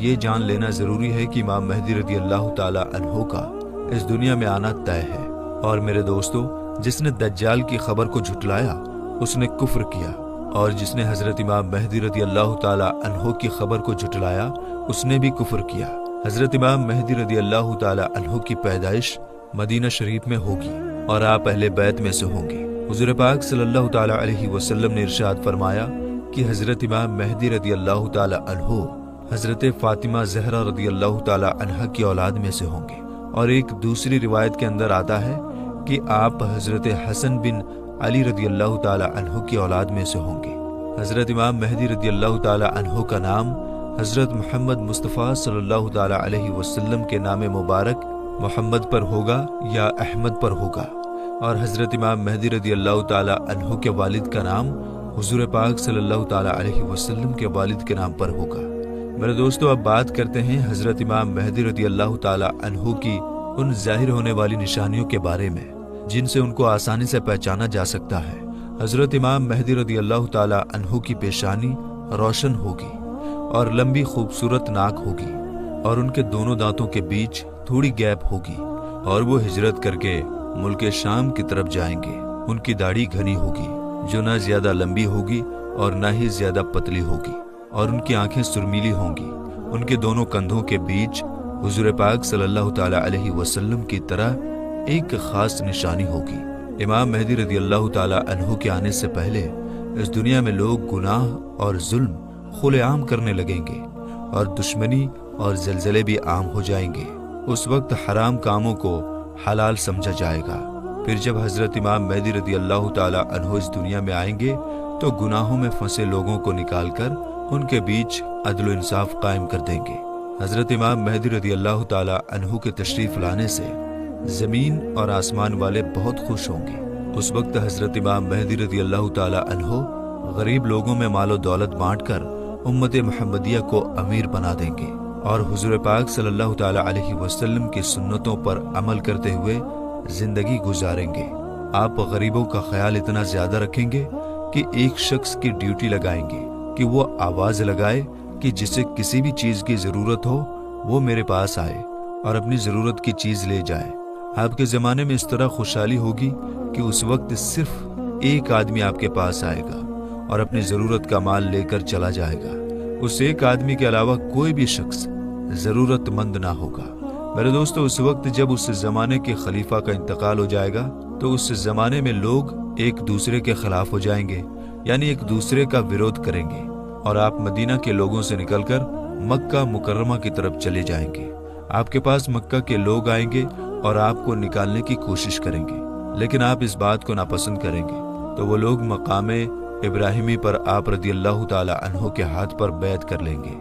یہ جان لینا ضروری ہے کہ امام مہدی رضی اللہ تعالی عنہ کا اس دنیا میں آنا طے ہے۔ اور میرے دوستو، جس نے دجال کی خبر کو جھٹلایا اس نے کفر کیا، اور جس نے حضرت امام مہدی رضی اللہ تعالی عنہ کی خبر کو جھٹلایا اس نے بھی کفر کیا۔ حضرت امام مہدی رضی اللہ تعالی عنہ کی پیدائش مدینہ شریف میں ہوگی اور آپ اہل بیت میں سے ہوں گے۔ حضور پاک صلی اللہ تعالی علیہ وسلم نے ارشاد فرمایا کہ حضرت امام مہدی رضی اللہ تعالی عنہ حضرت فاطمہ زہرا رضی اللہ تعالی عنہ کی اولاد میں سے ہوں گے، اور ایک دوسری روایت کے اندر آتا ہے کہ آپ حضرت حسن بن علی رضی اللہ تعالی عنہ کی اولاد میں سے ہوں گے۔ حضرت امام مہدی رضی اللہ تعالی عنہ کا نام حضرت محمد مصطفیٰ صلی اللہ تعالی علیہ وسلم کے نام مبارک محمد پر ہوگا یا احمد پر ہوگا، اور حضرت امام مہدی رضی اللہ تعالی عنہ کے والد کا نام حضور پاک صلی اللہ تعالی علیہ وسلم کے والد کے نام پر ہوگا۔ میرے دوستو، اب بات کرتے ہیں حضرت امام مہدی رضی اللہ تعالی عنہ کی ان ظاہر ہونے والی نشانیوں کے بارے میں جن سے ان کو آسانی سے پہچانا جا سکتا ہے۔ حضرت امام مہدی رضی اللہ تعالی عنہ کی پیشانی روشن ہوگی اور لمبی خوبصورت ناک ہوگی، اور ان کے دونوں دانتوں کے بیچ تھوڑی گیپ ہوگی، اور وہ ہجرت کر کے ملک شام کی طرف جائیں گے۔ ان کی داڑھی گھنی ہوگی جو نہ زیادہ لمبی ہوگی اور نہ ہی زیادہ پتلی ہوگی، اور ان کی آنکھیں سرمیلی ہوں گی۔ ان کے دونوں کندھوں کے بیچ حضور پاک صلی اللہ تعالی علیہ وسلم کی طرح ایک خاص نشانی ہوگی۔ امام مہدی رضی اللہ تعالی عنہ کے آنے سے پہلے اس دنیا میں لوگ گناہ اور ظلم کھلے عام کرنے لگیں گے، اور دشمنی اور زلزلے بھی عام ہو جائیں گے۔ اس وقت حرام کاموں کو حلال سمجھا جائے گا۔ پھر جب حضرت امام مہدی رضی اللہ تعالی عنہ اس دنیا میں آئیں گے تو گناہوں میں پھنسے لوگوں کو نکال کر ان کے بیچ عدل و انصاف قائم کر دیں گے۔ حضرت امام مہدی رضی اللہ تعالی عنہ کے تشریف لانے سے زمین اور آسمان والے بہت خوش ہوں گے۔ اس وقت حضرت امام مہدی رضی اللہ تعالی عنہ غریب لوگوں میں مال و دولت بانٹ کر امت محمدیہ کو امیر بنا دیں گے، اور حضور پاک صلی اللہ تعالی علیہ وسلم کی سنتوں پر عمل کرتے ہوئے زندگی گزاریں گے۔ آپ غریبوں کا خیال اتنا زیادہ رکھیں گے کہ ایک شخص کی ڈیوٹی لگائیں گے کہ وہ آواز لگائے کہ جسے کسی بھی چیز کی ضرورت ہو وہ میرے پاس آئے اور اپنی ضرورت کی چیز لے جائے۔ آپ کے زمانے میں اس طرح خوشحالی ہوگی کہ اس وقت صرف ایک آدمی آپ کے پاس آئے گا اور اپنی ضرورت کا مال لے کر چلا جائے گا۔ اس ایک آدمی کے علاوہ کوئی بھی شخص ضرورت مند نہ ہوگا۔ میرے دوستو، اس وقت جب اس زمانے کے خلیفہ کا انتقال ہو جائے گا تو اس زمانے میں لوگ ایک دوسرے کے خلاف ہو جائیں گے، یعنی ایک دوسرے کا ویرودھ کریں گے، اور آپ مدینہ کے لوگوں سے نکل کر مکہ مکرمہ کی طرف چلے جائیں گے۔ آپ کے پاس مکہ کے لوگ آئیں گے اور آپ کو نکالنے کی کوشش کریں گے، لیکن آپ اس بات کو ناپسند کریں گے تو وہ لوگ مقام ابراہیمی پر آپ رضی اللہ تعالی عنہ کے ہاتھ پر بیعت کر لیں گے۔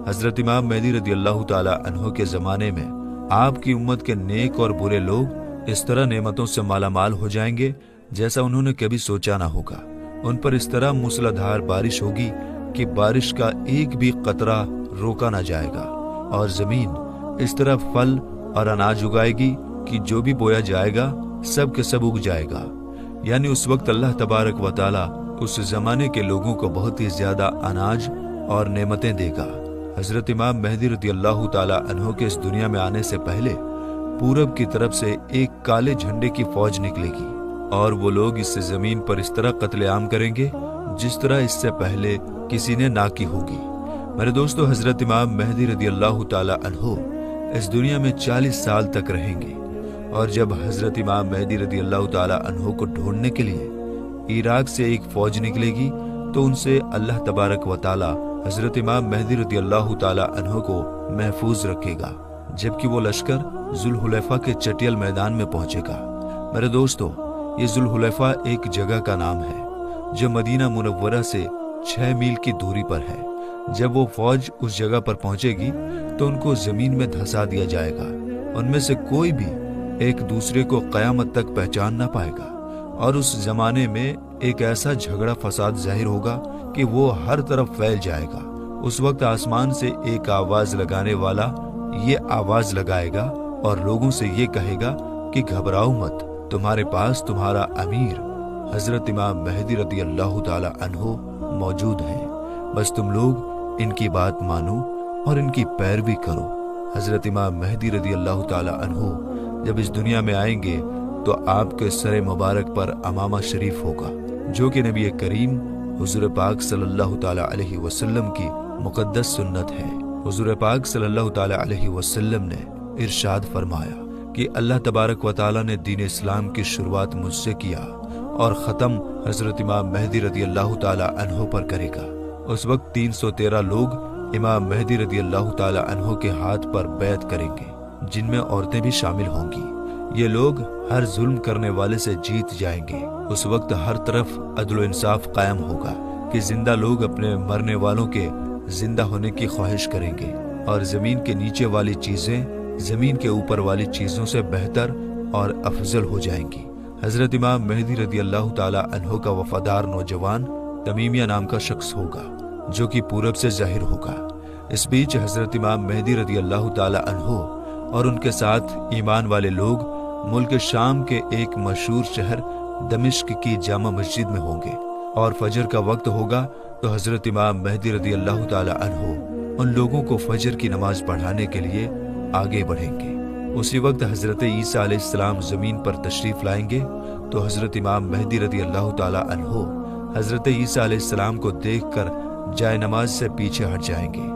حضرت امام مہدی رضی اللہ تعالی عنہ کے زمانے میں آپ کی امت کے نیک اور برے لوگ اس طرح نعمتوں سے مالا مال ہو جائیں گے جیسا انہوں نے کبھی سوچا نہ ہوگا۔ ان پر اس طرح موسلادھار بارش ہوگی کہ بارش کا ایک بھی قطرہ روکا نہ جائے گا، اور زمین اس طرح پھل اور اناج اگائے گی کہ جو بھی بویا جائے گا سب کے سب اگ جائے گا۔ یعنی اس وقت اللہ تبارک و تعالی اس زمانے کے لوگوں کو بہت ہی زیادہ اناج اور نعمتیں دے گا۔ حضرت امام مہدی رضی اللہ تعالی عنہ کے اس دنیا میں آنے سے پہلے پورب کی طرف سے ایک کالے جھنڈے کی فوج نکلے گی، اور وہ لوگ اس زمین پر اس طرح قتل عام کریں گے جس طرح اس سے پہلے کسی نے نہ کی ہوگی۔ میرے دوستو، حضرت امام مہدی رضی اللہ تعالی عنہ اس دنیا میں 40 سال تک رہیں گے، اور جب حضرت امام مہدی رضی اللہ تعالی عنہ کو ڈھونڈنے کے لیے عراق سے ایک فوج نکلے گی تو ان سے اللہ تبارک و تعالی حضرت امام مہدی رضی اللہ تعالی عنہ کو محفوظ رکھے گا، جبکہ وہ لشکر ذوالحلیفہ کے چٹیل میدان میں پہنچے گا۔ میرے دوستو، یہ ذوالحلیفہ ایک جگہ کا نام ہے جو مدینہ منورہ سے 6 میل کی دوری پر ہے۔ جب وہ فوج اس جگہ پر پہنچے گی تو ان کو زمین میں دھسا دیا جائے گا۔ ان میں سے کوئی بھی ایک دوسرے کو قیامت تک پہچان نہ پائے گا، اور اس زمانے میں ایک ایسا جھگڑا فساد ظاہر ہوگا کہ وہ ہر طرف پھیل جائے گا۔ اس وقت آسمان سے ایک آواز لگانے والا یہ آواز لگائے گا اور لوگوں سے یہ کہے گا کہ گھبراؤ مت، تمہارے پاس تمہارا امیر حضرت امام مہدی رضی اللہ تعالی عنہ موجود ہیں، بس تم لوگ ان کی بات مانو اور ان کی پیروی کرو۔ حضرت امام مہدی رضی اللہ تعالی عنہ جب اس دنیا میں آئیں گے تو آپ کے سر مبارک پر امامہ شریف ہوگا، جو کہ نبی کریم حضور پاک صلی اللہ تعالی علیہ وسلم کی مقدس سنت ہے۔ حضور پاک صلی اللہ تعالی علیہ وسلم نے ارشاد فرمایا کہ اللہ تبارک و تعالی نے دین اسلام کی شروعات مجھ سے کیا اور ختم حضرت امام مہدی رضی اللہ تعالی عنہ پر کرے گا۔ اس وقت 313 لوگ امام مہدی رضی اللہ تعالی عنہ کے ہاتھ پر بیعت کریں گے، جن میں عورتیں بھی شامل ہوں گی۔ یہ لوگ ہر ظلم کرنے والے سے جیت جائیں گے۔ اس وقت ہر طرف عدل و انصاف قائم ہوگا کہ زندہ لوگ اپنے مرنے والوں کے زندہ ہونے کی خواہش کریں گے، اور زمین کے نیچے والی چیزیں زمین کے اوپر والی چیزوں سے بہتر اور افضل ہو جائیں گی۔ حضرت امام مہدی رضی اللہ تعالی عنہ کا وفادار نوجوان تمیمیہ نام کا شخص ہوگا، جو کہ پورب سے ظاہر ہوگا۔ اس بیچ حضرت امام مہدی رضی اللہ تعالی عنہ اور ان کے ساتھ ایمان والے لوگ ملک شام کے ایک مشہور شہر دمشق کی جامع مسجد میں ہوں گے، اور فجر کا وقت ہوگا تو حضرت امام مہدی رضی اللہ تعالی عنہ ان لوگوں کو فجر کی نماز پڑھانے کے لیے آگے بڑھیں گے۔ اسی وقت حضرت عیسیٰ علیہ السلام زمین پر تشریف لائیں گے تو حضرت امام مہدی رضی اللہ تعالی عنہ حضرت عیسیٰ علیہ السلام کو دیکھ کر جائے نماز سے پیچھے ہٹ جائیں گے،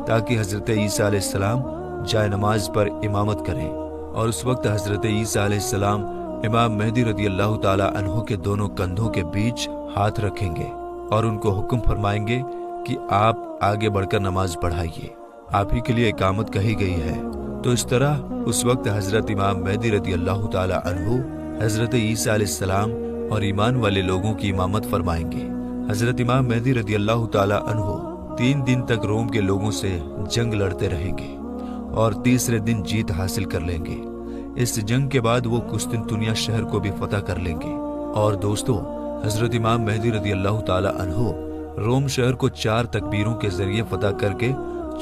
تاکہ حضرت عیسیٰ علیہ السلام جائے نماز پر امامت کریں۔ اور اس وقت حضرت عیسیٰ علیہ السلام امام مہدی رضی اللہ تعالی عنہ کے دونوں کندھوں کے بیچ ہاتھ رکھیں گے اور ان کو حکم فرمائیں گے کہ آپ آگے بڑھ کر نماز پڑھائیے، آپ ہی کے لیے اقامت کہی گئی ہے۔ تو اس طرح اس وقت حضرت امام مہدی رضی اللہ تعالی عنہ حضرت عیسیٰ علیہ السلام اور ایمان والے لوگوں کی امامت فرمائیں گے۔ حضرت امام مہدی رضی اللہ تعالی عنہ 3 دن تک روم کے لوگوں سے جنگ لڑتے رہیں گے اور تیسرے دن جیت حاصل کر لیں گے۔ اس جنگ کے بعد وہ قسطنطنیہ شہر کو بھی فتح کر لیں گے۔ اور دوستو، حضرت امام مہدی رضی اللہ تعالی عنہ روم شہر کو 4 تکبیروں کے ذریعے فتح کر کے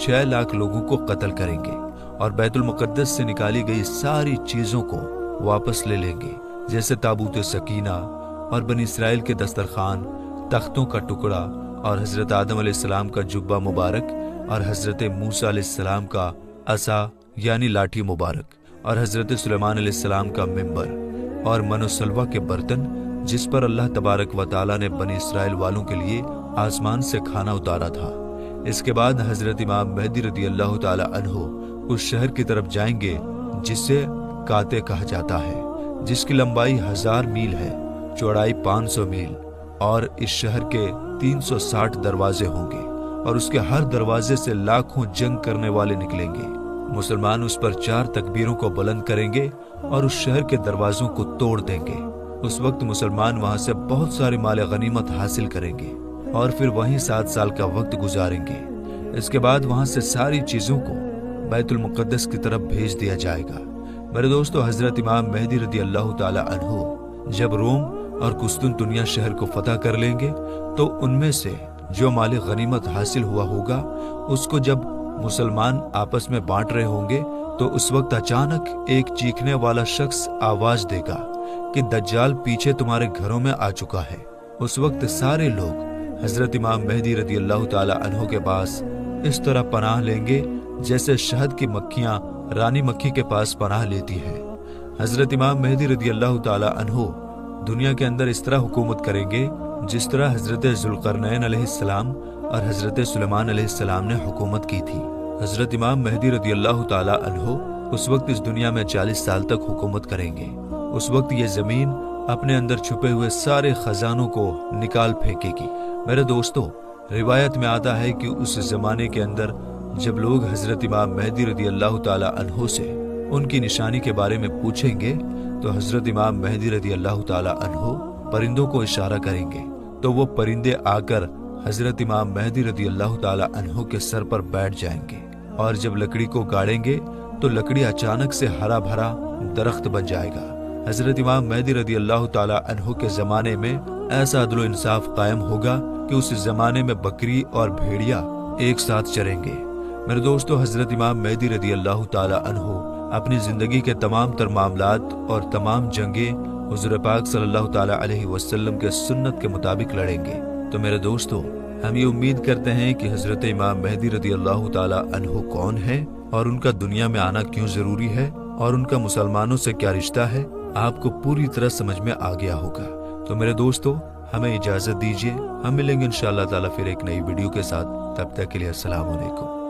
6 لاکھ لوگوں کو قتل کریں گے، اور بیت المقدس سے نکالی گئی ساری چیزوں کو واپس لے لیں گے، جیسے تابوت سکینہ اور بنی اسرائیل کے دسترخوان، تختوں کا ٹکڑا، اور حضرت آدم علیہ السلام کا جبہ مبارک، اور حضرت موسیٰ علیہ السلام کا عصا یعنی لاٹھی مبارک، اور حضرت سلیمان علیہ السلام کا منبر، اور من و سلوہ کے برتن جس پر اللہ تبارک و تعالیٰ نے بنی اسرائیل والوں کے لیے آسمان سے کھانا اتارا تھا۔ اس کے بعد حضرت امام مہدی رضی اللہ تعالی عنہ اس شہر کی طرف جائیں گے جسے کاتے کہا جاتا ہے، جس کی لمبائی 1000 میل ہے، چوڑائی 500 میل، اور اس شہر کے 360 دروازے ہوں گے، اور اس کے ہر دروازے سے لاکھوں جنگ کرنے والے نکلیں گے۔ مسلمان اس پر 4 تکبیروں کو بلند کریں گے اور اس شہر کے دروازوں کو توڑ دیں گے۔ اس وقت مسلمان وہاں سے بہت سارے مال غنیمت حاصل کریں گے اور پھر وہیں 7 سال کا وقت گزاریں گے۔ اس کے بعد وہاں سے ساری چیزوں کو بیت المقدس کی طرف بھیج دیا جائے گا۔ میرے دوستو، حضرت امام مہدی رضی اللہ تعالی عنہ جب روم اور قسطنطنیہ شہر کو فتح کر لیں گے تو ان میں سے جو مال غنیمت حاصل ہوا ہوگا اس کو جب مسلمان آپس میں بانٹ رہے ہوں گے تو اس وقت اچانک ایک چیخنے والا شخص آواز دے گا کہ دجال پیچھے تمہارے گھروں میں آ چکا ہے۔ اس وقت سارے لوگ حضرت امام مہدی رضی اللہ تعالی عنہ کے پاس اس طرح پناہ لیں گے جیسے شہد کی مکھیاں رانی مکھی کے پاس پناہ لیتی ہیں۔ حضرت امام مہدی رضی اللہ تعالی عنہ دنیا کے اندر اس طرح حکومت کریں گے جس طرح حضرت ذوالقرنین علیہ السلام اور حضرت سلیمان علیہ السلام نے حکومت کی تھی۔ حضرت امام مہدی رضی اللہ تعالی عنہ اس وقت اس دنیا میں 40 سال تک حکومت کریں گے۔ اس وقت یہ زمین اپنے اندر چھپے ہوئے سارے خزانوں کو نکال پھینکے گی۔ میرے دوستو، روایت میں آتا ہے کہ اس زمانے کے اندر جب لوگ حضرت امام مہدی رضی اللہ تعالی عنہ سے ان کی نشانی کے بارے میں پوچھیں گے تو حضرت امام مہدی رضی اللہ تعالی عنہ پرندوں کو اشارہ کریں گے تو وہ پرندے آ کر حضرت امام مہدی رضی اللہ تعالی عنہ کے سر پر بیٹھ جائیں گے، اور جب لکڑی کو گاڑیں گے تو لکڑی اچانک سے ہرا بھرا درخت بن جائے گا۔ حضرت امام مہدی رضی اللہ تعالی عنہ کے زمانے میں ایسا عدل و انصاف قائم ہوگا کہ اس زمانے میں بکری اور بھیڑیا ایک ساتھ چریں گے۔ میرے دوستو، حضرت امام مہدی رضی اللہ تعالی عنہ اپنی زندگی کے تمام تر معاملات اور تمام جنگیں حضور پاک صلی اللہ تعالی علیہ وسلم کے سنت کے مطابق لڑیں گے۔ تو میرے دوستو، ہم یہ امید کرتے ہیں کہ حضرت امام مہدی رضی اللہ تعالی عنہ کون ہے اور ان کا دنیا میں آنا کیوں ضروری ہے اور ان کا مسلمانوں سے کیا رشتہ ہے، آپ کو پوری طرح سمجھ میں آ گیا ہوگا۔ تو میرے دوستو، ہمیں اجازت دیجیے، ہم ملیں گے انشاءاللہ تعالی پھر ایک نئی ویڈیو کے ساتھ۔ تب تک کے لیے السلام علیکم۔